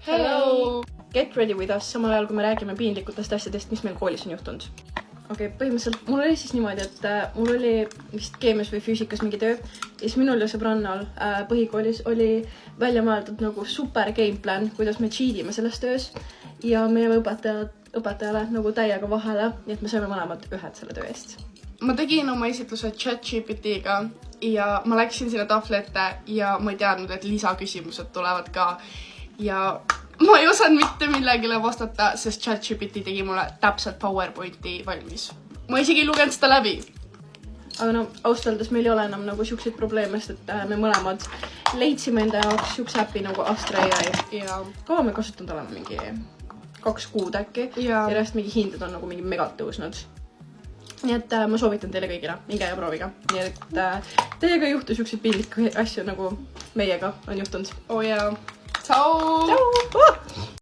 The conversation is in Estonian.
Hello! Get ready with us, samal ajal kui me räägime piinlikutest asjadest, mis meil koolis on juhtunud. Põhimõtteliselt mul oli siis niimoodi, et mul oli vist keemias või füüsikas mingi töö ja siis minul ja sõbrannal põhikoolis oli välja mõeldud nagu super gameplan, kuidas me cheatime selles töös ja meie õpetajale nagu täiega vahele, nii et me saime mõlemad ühed selle töö eest. Ma tegin oma esitluse ChatGPT-ga ja ma läksin sinna tahvli ette ja ma ei teadnud, et lisaküsimused tulevad ka ja ma ei osanud mitte millegile vastata, sest ChatGPT tegi mulle täpselt PowerPointi valmis. Ma isegi ei lugenud seda läbi. Aga austaldes meil ei ole enam nagu siukseid probleeme, sest me mõlemad leidsime enda jaoks siukse äpi nagu Astra AI. Ja kaua me kasutanud oleme mingi 2 kuud äkki. Ja järjest mingi hinded on nagu mingi megalt tõusnud. Nii et ma soovitan teile kõigile, minge ja prooviga. Nii et teiega ei juhtu siukseid piinlikke asju nagu meiega on juhtunud. Oh jaa. Ciao! Ciao!